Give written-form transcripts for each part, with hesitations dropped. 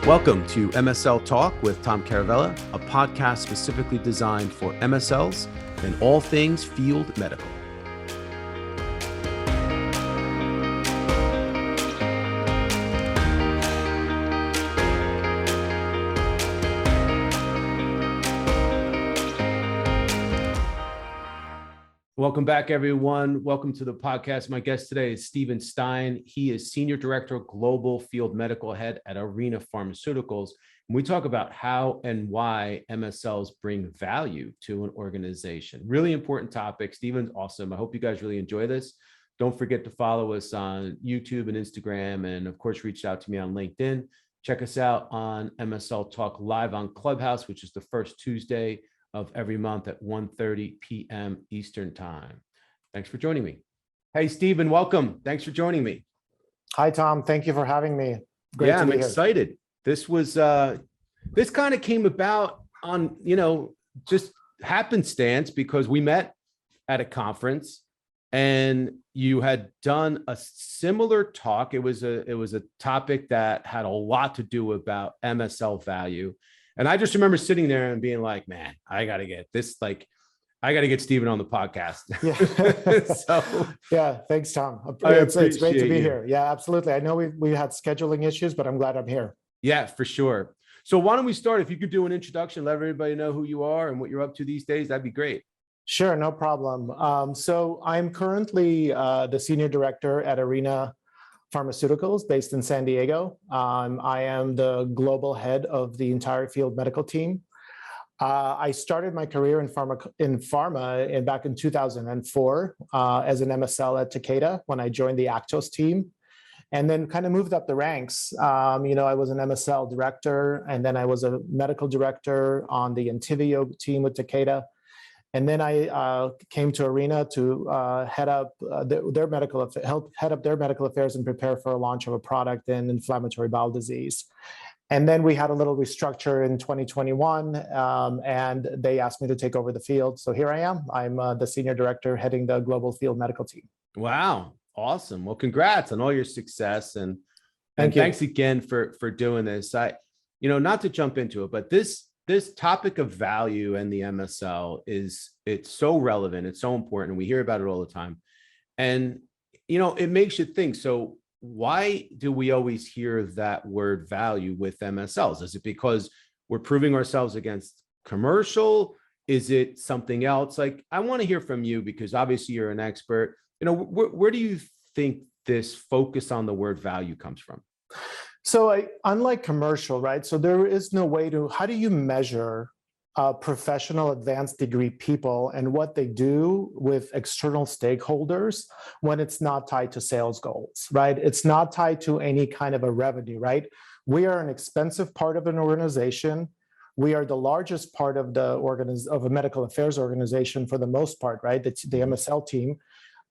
Welcome to MSL Talk with Tom Caravela, a podcast specifically designed for MSLs and all things field medical. Welcome back, everyone. Welcome to the podcast. My guest today is Steven Stein. He is Senior Director of Global Field Medical Head at Arena Pharmaceuticals. And we talk about how and why MSLs bring value to an organization. Really important topic. Steven's awesome. I hope you guys really enjoy this. Don't forget to follow us on YouTube and Instagram. And of course, reach out to me on LinkedIn. Check us out on MSL Talk live on Clubhouse, which is the first Tuesday of every month at 1:30 p.m. Eastern time. Thanks for joining me. Hey, Steven, welcome. Thanks for joining me. Hi, Tom. Thank you for having me. Great to be I'm here. excited. This was, this kind of came about on, just happenstance because we met at a conference and you had done a similar talk. It was a topic that had a lot to do about MSL value. And I just remember sitting there and being like, man, I got to get Steven on the podcast. Yeah. So yeah, thanks, Tom. It's great to be here. Yeah, absolutely. I know we had scheduling issues, but I'm glad I'm here. Yeah, for sure. So why don't we start? If you could do an introduction, let everybody know who you are and what you're up to these days, that'd be great. Sure, no problem. So I'm currently the Senior Director at Arena Pharmaceuticals based in San Diego. I am the global head of the entire field medical team. I started my career in pharma back in 2004 as an MSL at Takeda when I joined the Actos team, and then kind of moved up the ranks. I was an MSL director, and then I was a medical director on the Entyvio team with Takeda. And then I came to Arena to head up their medical affairs and prepare for a launch of a product in inflammatory bowel disease. And then we had a little restructure in 2021, and they asked me to take over the field. So here I am. I'm the senior director heading the global field medical team. Wow, awesome. Well, congrats on all your success, and thanks again for doing this. Not to jump into it, but this topic of value and the MSL it's so relevant. It's so important. We hear about it all the time. And, it makes you think. So why do we always hear that word value with MSLs? Is it because we're proving ourselves against commercial? Is it something else? Like, I want to hear from you because obviously you're an expert. Where do you think this focus on the word value comes from? So unlike commercial, right? So there is no way how do you measure professional advanced degree people and what they do with external stakeholders when it's not tied to sales goals, right? It's not tied to any kind of a revenue, right? We are an expensive part of an organization. We are the largest part of of a medical affairs organization for the most part, right? The MSL team.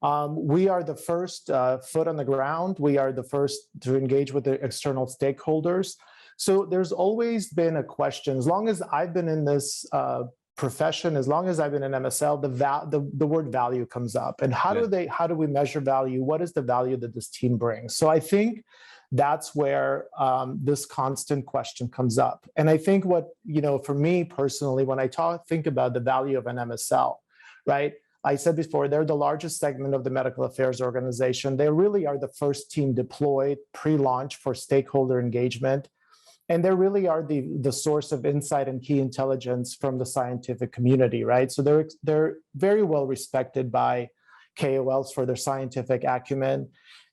We are the first foot on the ground. We are the first to engage with the external stakeholders. So there's always been a question, as long as I've been in this profession, as long as I've been in MSL, the word value comes up. And how do we measure value? What is the value that this team brings? So I think that's where this constant question comes up. And I think for me personally, when I think about the value of an MSL, right? I said before, they're the largest segment of the medical affairs organization. They really are the first team deployed pre-launch for stakeholder engagement. And they really are the source of insight and key intelligence from the scientific community, right? So they're very well respected by KOLs for their scientific acumen.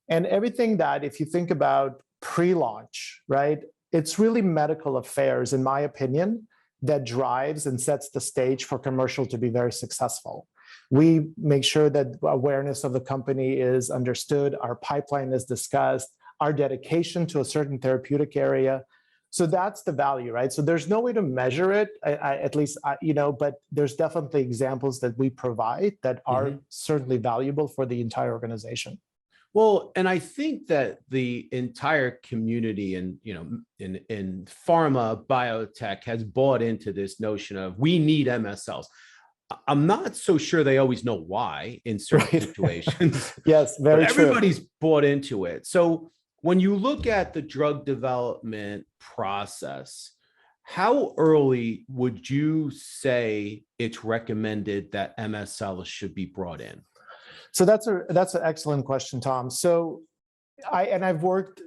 And everything that, if you think about pre-launch, right, it's really medical affairs, in my opinion, that drives and sets the stage for commercial to be very successful. We make sure that awareness of the company is understood, our pipeline is discussed, our dedication to a certain therapeutic area. So that's the value, right? So there's no way to measure it, but there's definitely examples that we provide that are certainly valuable for the entire organization. Well, and I think that the entire community in pharma, biotech has bought into this notion of we need MSLs. I'm not so sure they always know why in certain situations. Yes, very true. Everybody's bought into it. So when you look at the drug development process, how early would you say it's recommended that MSLs should be brought in? So that's an excellent question, Tom. So I've worked,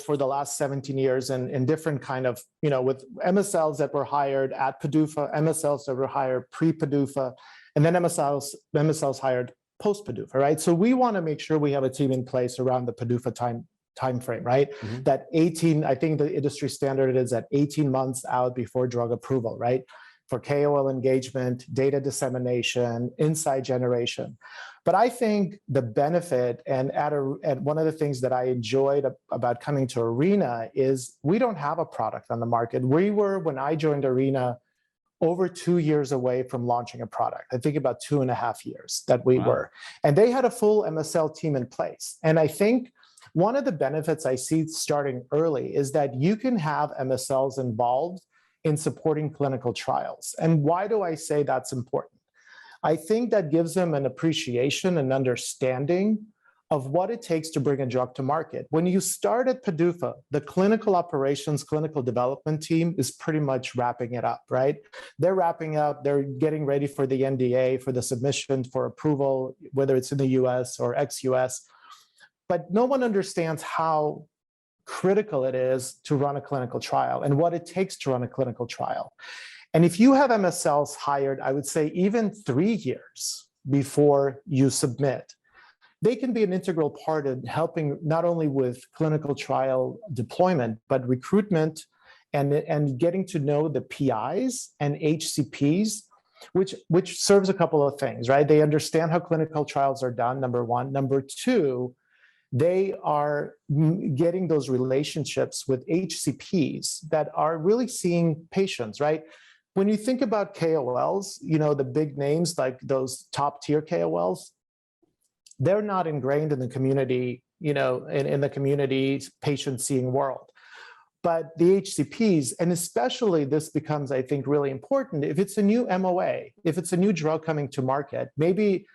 for the last 17 years in different kind of, with MSLs that were hired at PDUFA, MSLs that were hired pre-PDUFA, and then MSLs hired post-PDUFA, right? So we want to make sure we have a team in place around the PDUFA time frame, right? Mm-hmm. That 18, I think the industry standard is at 18 months out before drug approval, right? For KOL engagement, data dissemination, insight generation. But I think the benefit and one of the things that I enjoyed about coming to Arena is we don't have a product on the market. We were, when I joined Arena, over 2 years away from launching a product. I think about 2.5 years that we were. And they had a full MSL team in place. And I think one of the benefits I see starting early is that you can have MSLs involved in supporting clinical trials. And why do I say that's important? I think that gives them an appreciation and understanding of what it takes to bring a drug to market. When you start at PDUFA, the clinical operations, clinical development team is pretty much wrapping it up, right? They're wrapping up, they're getting ready for the NDA, for the submission for approval, whether it's in the US or ex-US. But no one understands how critical it is to run a clinical trial and what it takes to run a clinical trial. And if you have MSLs hired, I would say even 3 years before you submit, they can be an integral part in helping not only with clinical trial deployment, but recruitment and getting to know the PIs and HCPs, which serves a couple of things, right? They understand how clinical trials are done, number one. Number two, they are getting those relationships with HCPs that are really seeing patients, right? When you think about KOLs, the big names like those top tier KOLs, they're not ingrained in the community, in the community patient seeing world. But the HCPs, and especially this becomes, I think, really important, if it's a new MOA, if it's a new drug coming to market, maybe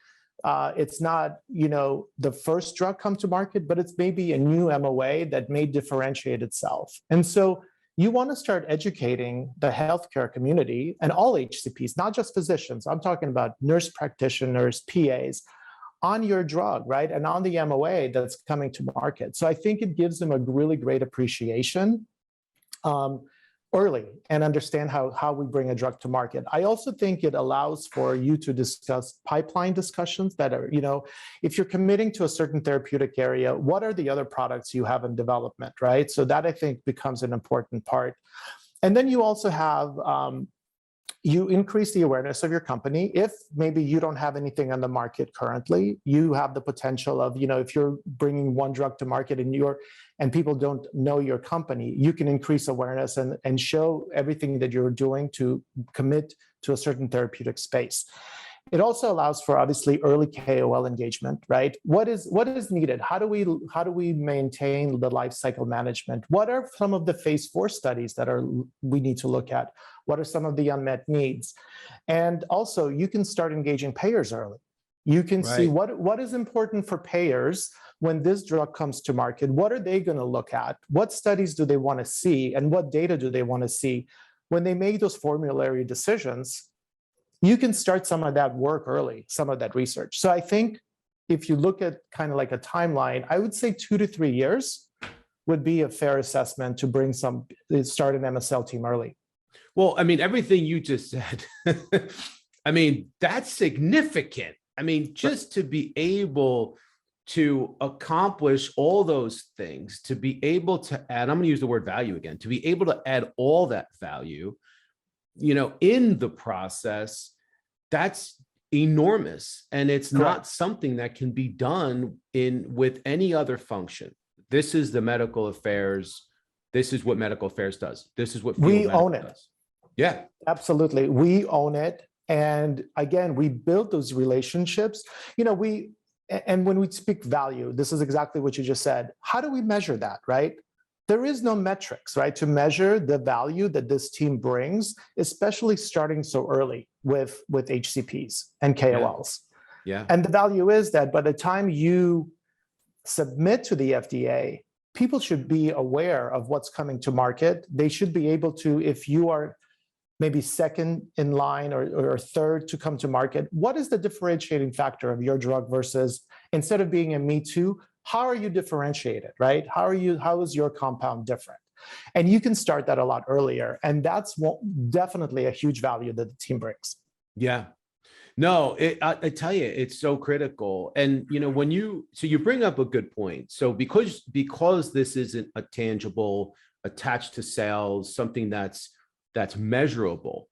it's not, the first drug come to market, but it's maybe a new MOA that may differentiate itself. And so you want to start educating the healthcare community and all HCPs, not just physicians. I'm talking about nurse practitioners, PAs, on your drug, right? And on the MOA that's coming to market. So I think it gives them a really great appreciation early and understand how we bring a drug to market. I also think it allows for you to discuss pipeline discussions that are, if you're committing to a certain therapeutic area, what are the other products you have in development, right? So that I think becomes an important part. And then you also have, you increase the awareness of your company. If maybe you don't have anything on the market currently, you have the potential of, if you're bringing one drug to market and people don't know your company, you can increase awareness and show everything that you're doing to commit to a certain therapeutic space. It also allows for obviously early KOL engagement, right? What is needed? How do we maintain the life cycle management? What are some of the phase 4 studies that we need to look at? What are some of the unmet needs? And also you can start engaging payers early. You can see what is important for payers when this drug comes to market. What are they going to look at? What studies do they want to see? And what data do they want to see? When they make those formulary decisions, you can start some of that work early, some of that research. So I think if you look at kind of like a timeline, I would say 2 to 3 years would be a fair assessment to start an MSL team early. Well, I mean, everything you just said, I mean, that's significant. I mean, just to be able to accomplish all those things, to be able to add, I'm going to use the word value again, to be able to add all that value, in the process, that's enormous. And it's not something that can be done with any other function. This is the medical affairs. This is what medical affairs does. This is what we own it. Does. Yeah, absolutely. We own it. And again, we build those relationships. And when we speak value, this is exactly what you just said. How do we measure that, right? There is no metrics, right, to measure the value that this team brings, especially starting so early with HCPs and KOLs. Yeah. And the value is that by the time you submit to the FDA, people should be aware of what's coming to market. They should be able to, if you are maybe second in line or third to come to market, what is the differentiating factor of your drug versus, instead of being a me too, how are you differentiated, right? How is your compound different? And you can start that a lot earlier. And that's definitely a huge value that the team brings. Yeah. No, I tell you, it's so critical. And, so you bring up a good point. So because this isn't a tangible attached to sales, something that's measurable,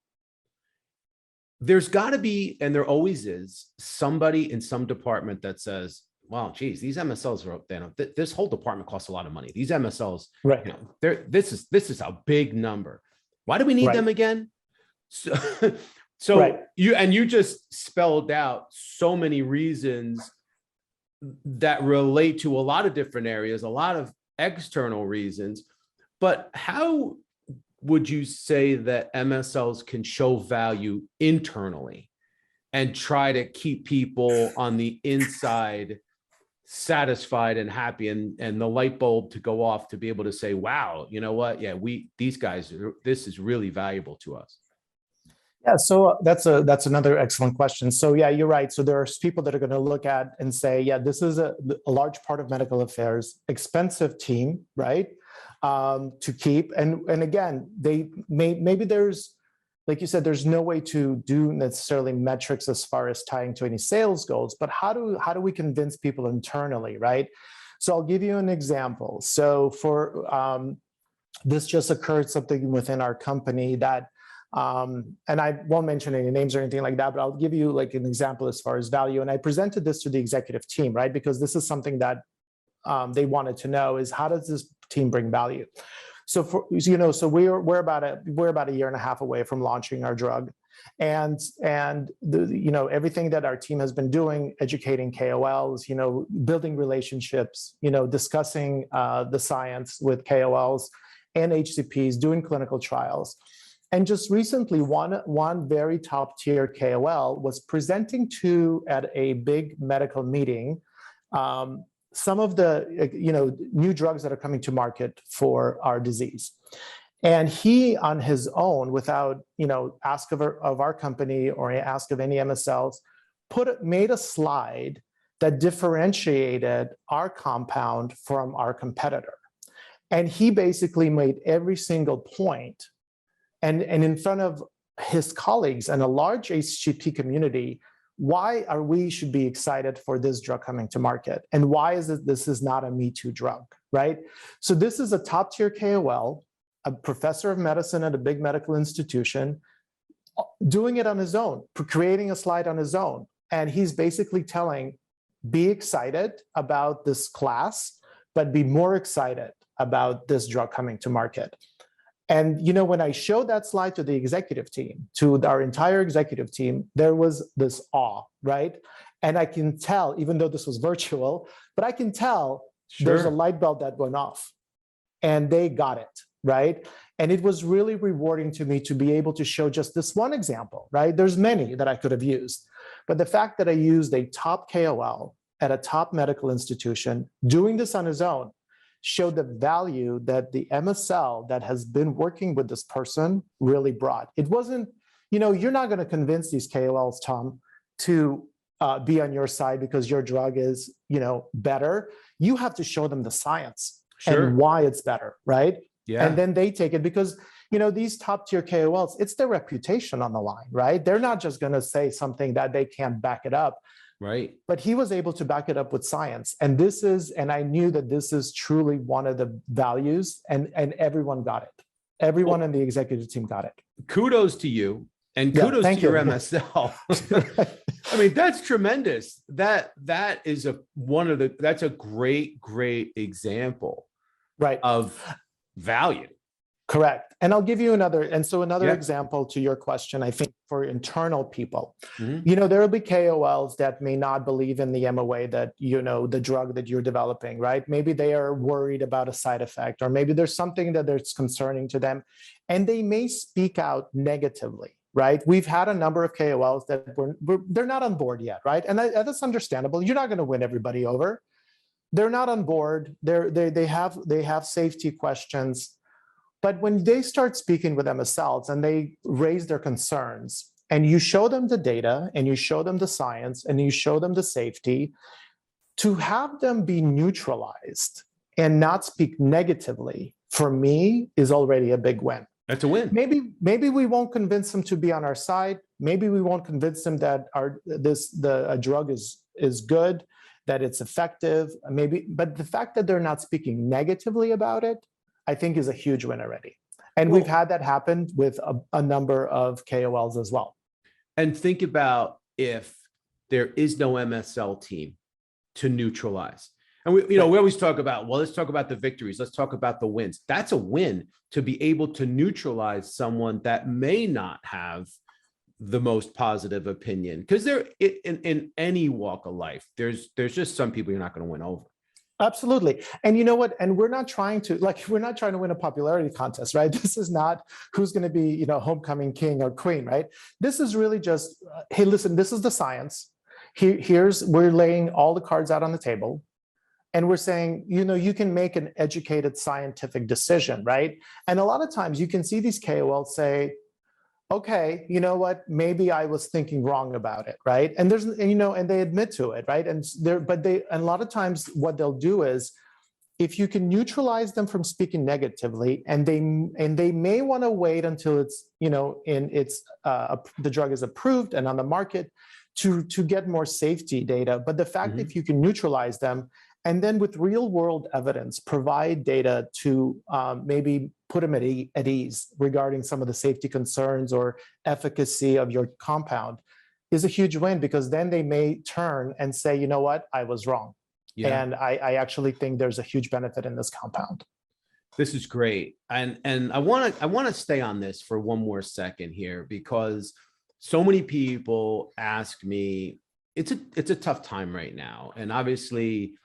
there's got to be, and there always is, somebody in some department that says, well, geez, these MSLs are, this whole department costs a lot of money. These MSLs, right? This is a big number. Why do we need them again? So you just spelled out so many reasons that relate to a lot of different areas, a lot of external reasons. But how would you say that MSLs can show value internally and try to keep people on the inside satisfied and happy, and the light bulb to go off to be able to say, wow, you know what? Yeah, these guys, this is really valuable to us. Yeah, so that's another excellent question. So yeah, you're right. So there's people that are going to look at and say, yeah, this is a large part of medical affairs, expensive team, right? To keep. And again, maybe there's, like you said, there's no way to do necessarily metrics as far as tying to any sales goals, but how do we convince people internally, right? So I'll give you an example. So for this just occurred something within our company that, and I won't mention any names or anything like that, but I'll give you like an example as far as value. And I presented this to the executive team, right? Because this is something that they wanted to know, is how does this team bring value? So so we're about a year and a half away from launching our drug, and everything that our team has been doing, educating KOLs, building relationships, discussing the science with KOLs and HCPs, doing clinical trials. And just recently, one very top tier KOL was presenting at a big medical meeting some of the new drugs that are coming to market for our disease. And he, on his own, without ask of our company or ask of any MSLs, made a slide that differentiated our compound from our competitor. And he basically made every single point, and in front of his colleagues and a large HCP community, why we should be excited for this drug coming to market, and why is it this is not a Me Too drug, right? So this is a top tier KOL, a professor of medicine at a big medical institution, doing it on his own, creating a slide on his own. And he's basically telling, be excited about this class, but be more excited about this drug coming to market. And when I showed that slide to the executive team, to our entire executive team, there was this awe, right? And I can tell, even though this was virtual, but I can tell there's a light bulb that went off, and they got it, right? And it was really rewarding to me to be able to show just this one example, right? There's many that I could have used, but the fact that I used a top KOL at a top medical institution doing this on his own showed the value that the MSL that has been working with this person really brought. It wasn't, you're not going to convince these KOLs, Tom, to be on your side because your drug is, better. You have to show them the science and why it's better, right? Yeah. And then they take it because, these top tier KOLs, it's their reputation on the line, right? They're not just going to say something that they can't back it up. Right. But he was able to back it up with science. And I knew that this is truly one of the values, and everyone got it. Everyone in the executive team got it. Kudos to you, and kudos to your MSL. I mean, that's tremendous. That's a great example, right, of value. Correct. And I'll give you another example to your question, I think, for internal people. Mm-hmm. There will be KOLs that may not believe in the MOA that, the drug that you're developing, right? Maybe they are worried about a side effect, or maybe there's something that's concerning to them, and they may speak out negatively, right? We've had a number of KOLs that they're not on board yet, right? And that's understandable. You're not going to win everybody over. they're not on board. They have safety questions. But when they start speaking with MSLs and they raise their concerns, and you show them the data, and you show them the science, and you show them the safety, to have them be neutralized and not speak negatively, for me, is already a big win. That's a win. Maybe we won't convince them to be on our side. Maybe we won't convince them that a drug is good, that it's effective. Maybe, but the fact that they're not speaking negatively about it, I think, is a huge win already. And we've had that happen with a number of KOLs as well. And think about if there is no MSL team to neutralize. And we always talk about, well, let's talk about the victories. Let's talk about the wins. That's a win, to be able to neutralize someone that may not have the most positive opinion. Because in any walk of life, there's just some people you're not going to win over. Absolutely. And you know what? And we're not trying to win a popularity contest, right? This is not who's going to be, homecoming king or queen, right? This is really just, hey, listen, this is the science. We're laying all the cards out on the table. And we're saying, you can make an educated scientific decision, right? And a lot of times you can see these KOLs say, okay, you know what? Maybe I was thinking wrong about it, right? And and they admit to it, right? And a lot of times what they'll do is, if you can neutralize them from speaking negatively, and they may want to wait until it's, the drug is approved and on the market to get more safety data. But the fact that if you can neutralize them, and then with real world evidence, provide data to maybe put them at ease regarding some of the safety concerns or efficacy of your compound, is a huge win, because then they may turn and say, you know what, I was wrong. Yeah. And I actually think there's a huge benefit in this compound. This is great. And I want to stay on this for one more second here, because so many people ask me, it's a tough time right now. And obviously,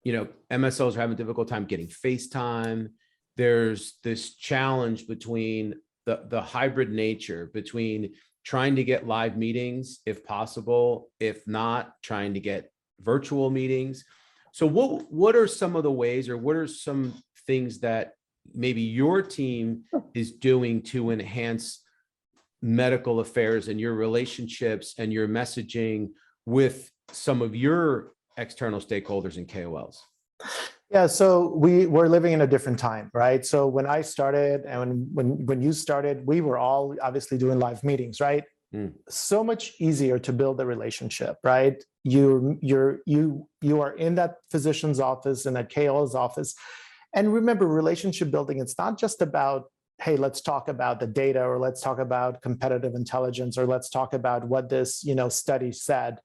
MSLs are having a difficult time getting FaceTime. There's this challenge between the hybrid nature between trying to get live meetings, if possible, if not, trying to get virtual meetings. So what are some of the ways, or what are some things that maybe your team is doing to enhance medical affairs and your relationships and your messaging with some of your external stakeholders and KOLs? Yeah, so we're living in a different time, right? So when I started and when you started, we were all obviously doing live meetings, right? So much easier to build a relationship, right? You are in that physician's office and that KOL's office. And remember, relationship building, it's not just about, hey, let's talk about the data, or let's talk about competitive intelligence, or let's talk about what this, study said.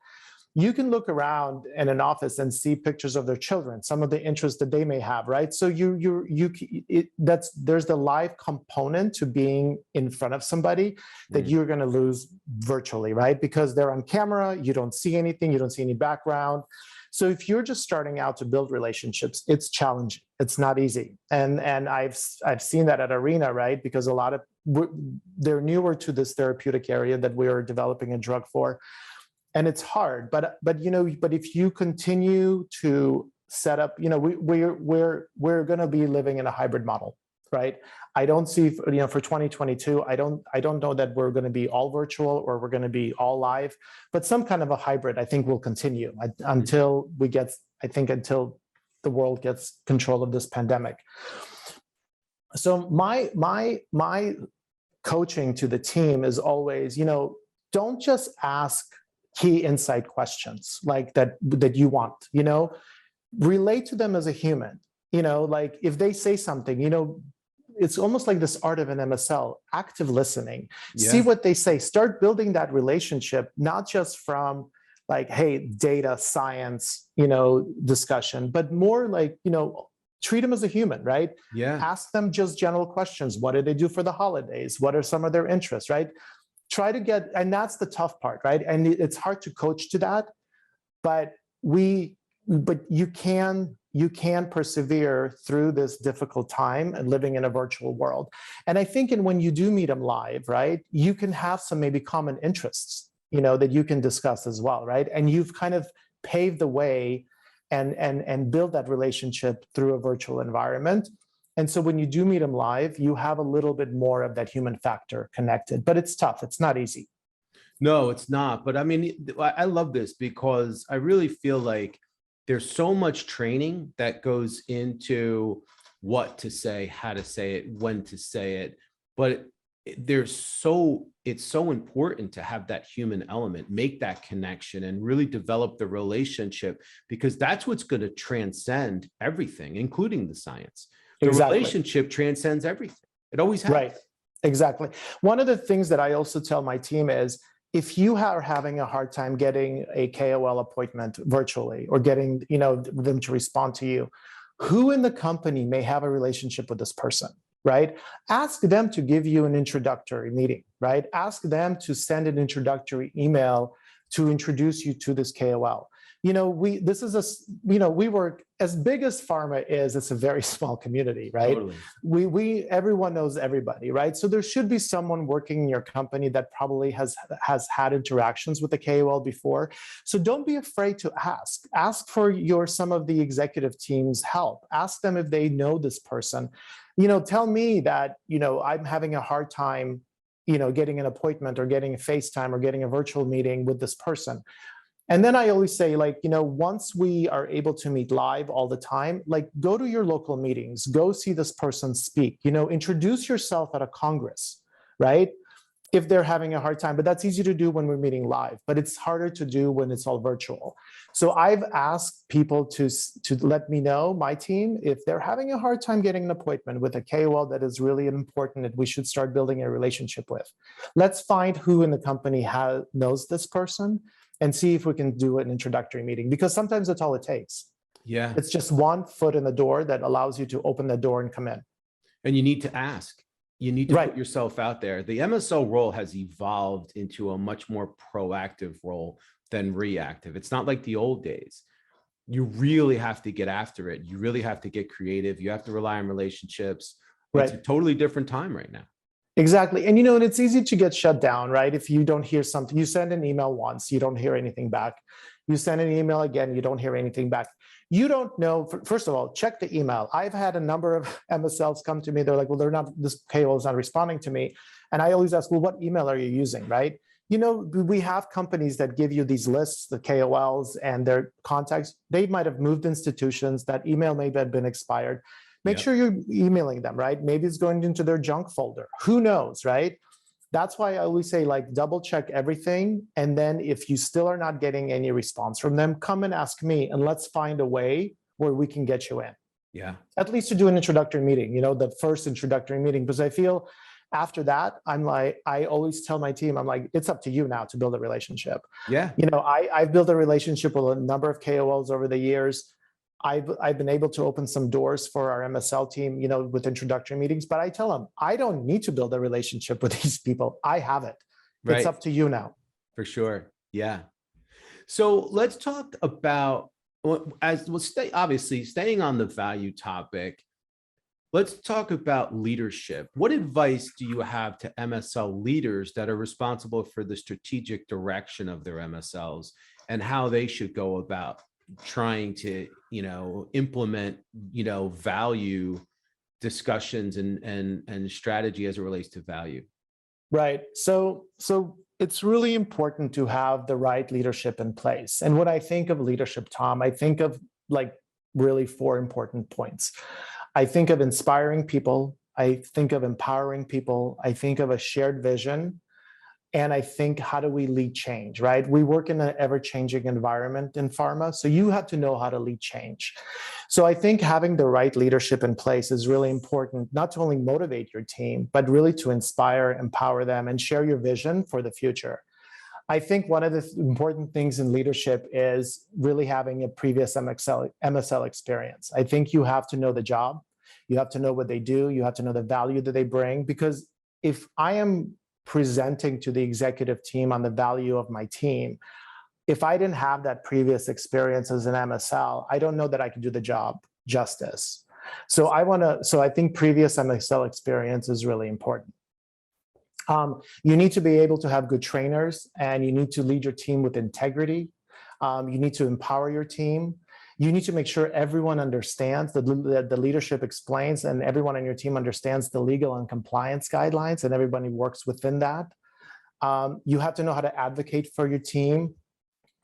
You can look around in an office and see pictures of their children, some of the interests that they may have, right? So there's the live component to being in front of somebody that you're going to lose virtually, right? Because they're on camera, you don't see anything, you don't see any background. So if you're just starting out to build relationships, it's challenging. It's not easy. And I've seen that at Arena, right? Because they're newer to this therapeutic area that we are developing a drug for. And it's hard, but if you continue to set up, we're going to be living in a hybrid model, right? I don't see, for 2022, I don't know that we're going to be all virtual or we're going to be all live, but some kind of a hybrid, I think, will continue until the world gets control of this pandemic. So my coaching to the team is always, don't just ask key insight questions like that you want, relate to them as a human, like if they say something, it's almost like this art of an MSL, active listening. Yeah. See what they say, start building that relationship, not just from like, hey, data, science, discussion, but more like, treat them as a human, right? Yeah. Ask them just general questions. What did they do for the holidays? What are some of their interests, right? Try to get, and that's the tough part, right? And it's hard to coach to that, but you can persevere through this difficult time and living in a virtual world. And I think, when you do meet them live, right, you can have some maybe common interests, that you can discuss as well, right? And you've kind of paved the way and build that relationship through a virtual environment. And so when you do meet them live, you have a little bit more of that human factor connected, but it's tough. It's not easy. No, it's not. But I mean, I love this because I really feel like there's so much training that goes into what to say, how to say it, when to say it. But it's so important to have that human element, make that connection and really develop the relationship, because that's what's going to transcend everything, including the science. The relationship transcends everything. It always has. Right. Exactly. One of the things that I also tell my team is, if you are having a hard time getting a KOL appointment virtually or getting, them to respond to you, who in the company may have a relationship with this person, right? Ask them to give you an introductory meeting, right? Ask them to send an introductory email to introduce you to this KOL. We work as big as pharma is, it's a very small community, right? Totally. Everyone knows everybody, right? So there should be someone working in your company that probably has had interactions with the KOL before. So don't be afraid to ask. Ask for some of the executive team's help. Ask them if they know this person. Tell me that, I'm having a hard time, getting an appointment or getting a FaceTime or getting a virtual meeting with this person. And then I always say, once we are able to meet live all the time, go to your local meetings, go see this person speak, introduce yourself at a Congress, right? If they're having a hard time, but that's easy to do when we're meeting live, but it's harder to do when it's all virtual. So I've asked people to let me know, my team, if they're having a hard time getting an appointment with a KOL that is really important that we should start building a relationship with. Let's find who in the company knows this person and see if we can do an introductory meeting, because sometimes that's all it takes. Yeah. It's just one foot in the door that allows you to open the door and come in. And you need to ask. You need to put yourself out there. The MSL role has evolved into a much more proactive role than reactive. It's not like the old days. You really have to get after it. You really have to get creative. You have to rely on relationships. It's a totally different time right now. Exactly. And, and it's easy to get shut down, right? If you don't hear something, you send an email once, you don't hear anything back. You send an email again, you don't hear anything back. You don't know, first of all, check the email. I've had a number of MSLs come to me. They're like, well, this KOL is not responding to me. And I always ask, well, what email are you using, right? We have companies that give you these lists, the KOLs and their contacts. They might have moved institutions. That email may have been expired. Make sure you're emailing them, right? Maybe it's going into their junk folder. Who knows, right? That's why I always say, double check everything. And then if you still are not getting any response from them, come and ask me, and let's find a way where we can get you in. Yeah. At least to do an introductory meeting, the first introductory meeting, because I feel after that, I always tell my team, it's up to you now to build a relationship. Yeah. I've built a relationship with a number of KOLs over the years. I've been able to open some doors for our MSL team, with introductory meetings, but I tell them, I don't need to build a relationship with these people. I have it. Right. It's up to you now. For sure. Yeah. So let's talk about, staying on the value topic, let's talk about leadership. What advice do you have to MSL leaders that are responsible for the strategic direction of their MSLs and how they should go about trying to, implement, value discussions and strategy as it relates to value? Right. So it's really important to have the right leadership in place. And when I think of leadership, Tom, I think of really 4 important points. I think of inspiring people. I think of empowering people. I think of a shared vision. And I think, how do we lead change, right? We work in an ever-changing environment in pharma, so you have to know how to lead change. So I think having the right leadership in place is really important, not to only motivate your team, but really to inspire, empower them, and share your vision for the future. I think one of the important things in leadership is really having a previous MSL experience. I think you have to know the job. You have to know what they do. You have to know the value that they bring, because if I am presenting to the executive team on the value of my team, if I didn't have that previous experience as an MSL, I don't know that I can do the job justice. So I think previous MSL experience is really important. You need to be able to have good trainers, and you need to lead your team with integrity. You need to empower your team. You need to make sure everyone understands, the leadership explains, and everyone on your team understands the legal and compliance guidelines, and everybody works within that. You have to know how to advocate for your team.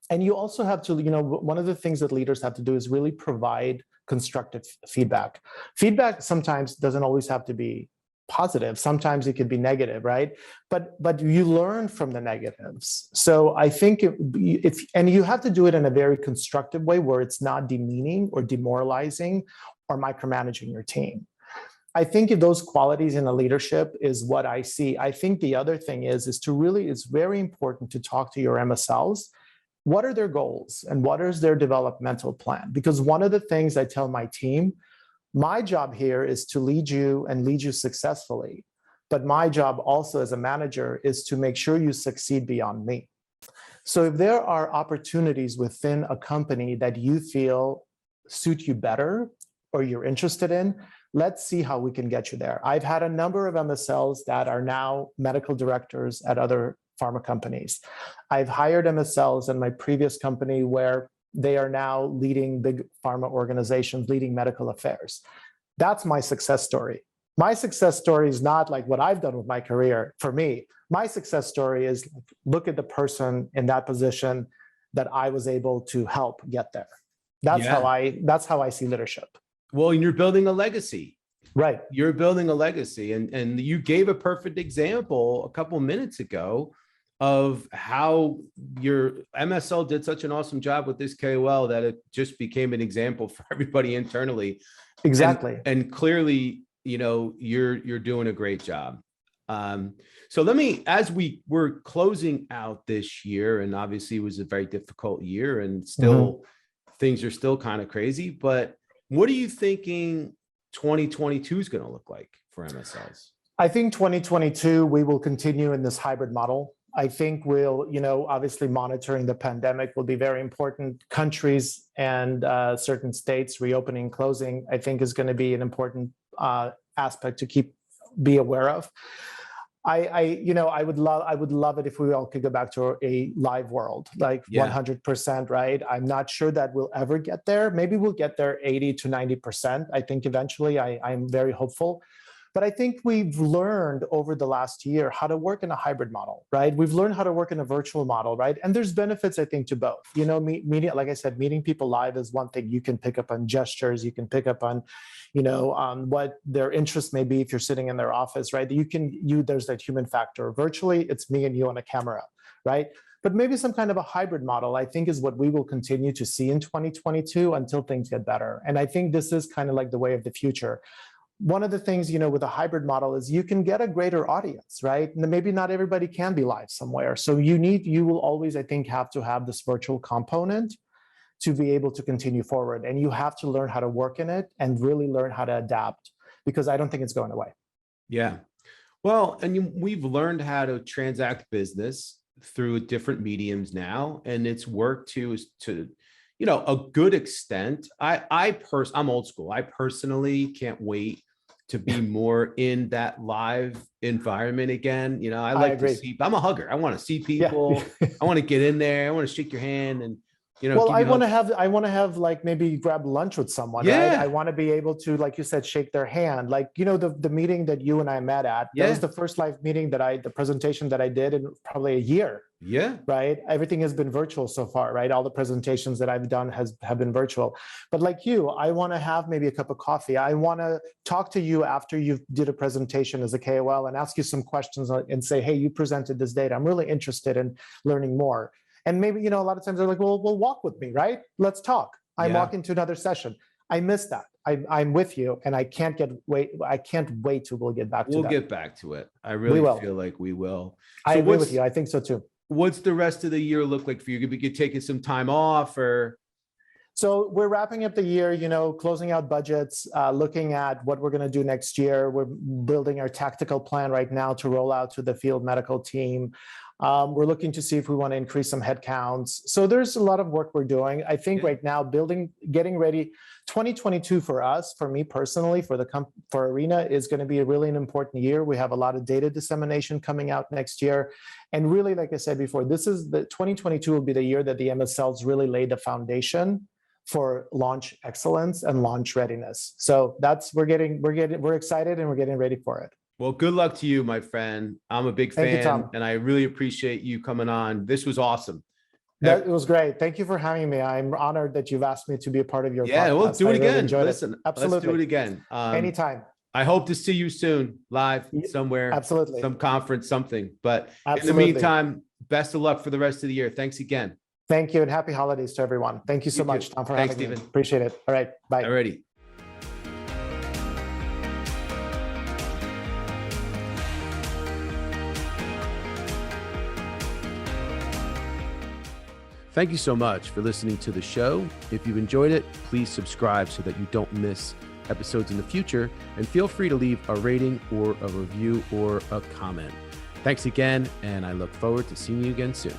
And you also have to, one of the things that leaders have to do is really provide constructive feedback. Feedback sometimes doesn't always have to be positive. Sometimes it could be negative, right? But you learn from the negatives. So I think and you have to do it in a very constructive way where it's not demeaning or demoralizing or micromanaging your team. I think if those qualities in a leadership is what I see. I think the other thing is it's very important to talk to your MSLs. What are their goals and what is their developmental plan? Because one of the things I tell my team, my job here is to lead you and lead you successfully. But my job also as a manager is to make sure you succeed beyond me. So if there are opportunities within a company that you feel suit you better or you're interested in, let's see how we can get you there. I've had a number of MSLs that are now medical directors at other pharma companies. I've hired MSLs in my previous company where they are now leading big pharma organizations, leading medical affairs. That's my success story. My success story is not like what I've done with my career. For me, my success story is look at the person in that position that I was able to help get there. That's how I see leadership. Well, and you're building a legacy. Right. You're building a legacy. And you gave a perfect example a couple minutes ago of how your MSL did such an awesome job with this KOL that it just became an example for everybody internally. Exactly. And clearly, you're doing a great job. So as we're closing out this year, and obviously it was a very difficult year and still things are still kind of crazy, but what are you thinking 2022 is going to look like for MSLs? I think 2022, we will continue in this hybrid model. I think we'll, obviously monitoring the pandemic will be very important. Countries and certain states reopening, closing, I think is going to be an important aspect to be aware of. I would love it if we all could go back to a live world, like 100%, right? I'm not sure that we'll ever get there. Maybe we'll get there 80 to 90%. I think eventually I'm very hopeful. But I think we've learned over the last year how to work in a hybrid model, right? We've learned how to work in a virtual model, right? And there's benefits, I think, to both. Media, like I said, meeting people live is one thing. You can pick up on gestures, you can pick up on, what their interests may be if you're sitting in their office, right? There's that human factor. Virtually, it's me and you on a camera, right? But maybe some kind of a hybrid model, I think, is what we will continue to see in 2022 until things get better. And I think this is kind of like the way of the future. One of the things, with a hybrid model is you can get a greater audience, right? And maybe not everybody can be live somewhere. So you will always, I think, have to have this virtual component to be able to continue forward. And you have to learn how to work in it and really learn how to adapt, because I don't think it's going away. Yeah. Well, and we've learned how to transact business through different mediums now, and it's worked to a good extent. I'm old school. I personally can't wait to be more in that live environment again. I like to see, I'm a hugger. I want to see people. Yeah. I want to get in there. I want to shake your hand and, well, I want to have like maybe grab lunch with someone, right? I want to be able to, like you said, shake their hand. Like, the meeting that you and I met at, that was the first live meeting the presentation that I did in probably a year. Yeah. Right. Everything has been virtual so far, right? All the presentations that I've done have been virtual. But like you, I want to have maybe a cup of coffee. I want to talk to you after you did a presentation as a KOL and ask you some questions and say, hey, you presented this data. I'm really interested in learning more. And maybe, a lot of times they're like, well, walk with me, right? Let's talk. I'm walking to another session. I miss that. I'm with you, and I can't wait till we'll get back to that. We'll get back to it. I really feel like we will. I agree with you. I think so too. What's the rest of the year look like for you? Could be taking some time off or? So we're wrapping up the year, closing out budgets, looking at what we're going to do next year. We're building our tactical plan right now to roll out to the field medical team. We're looking to see if we want to increase some headcounts. So there's a lot of work we're doing. I think right now, getting ready, 2022 for us, for me personally, for Arena is going to be an important year. We have a lot of data dissemination coming out next year. And really, like I said before, 2022 will be the year that the MSLs really lay the foundation for launch excellence and launch readiness. So we're excited and we're getting ready for it. Well, good luck to you, my friend. I'm a big fan. Thank you, Tom. And I really appreciate you coming on. This was awesome. That was great. Thank you for having me. I'm honored that you've asked me to be a part of your podcast. Yeah, we'll do it again. Listen, absolutely. Let's do it again. Anytime. I hope to see you soon, live somewhere. Absolutely. Some conference, something. But absolutely. In the meantime, best of luck for the rest of the year. Thanks again. Thank you, and happy holidays to everyone. Thank you so much, Tom, for having me. Appreciate it. All right, bye. Alrighty. Thank you so much for listening to the show. If you've enjoyed it, please subscribe so that you don't miss episodes in the future, and feel free to leave a rating or a review or a comment. Thanks again, and I look forward to seeing you again soon.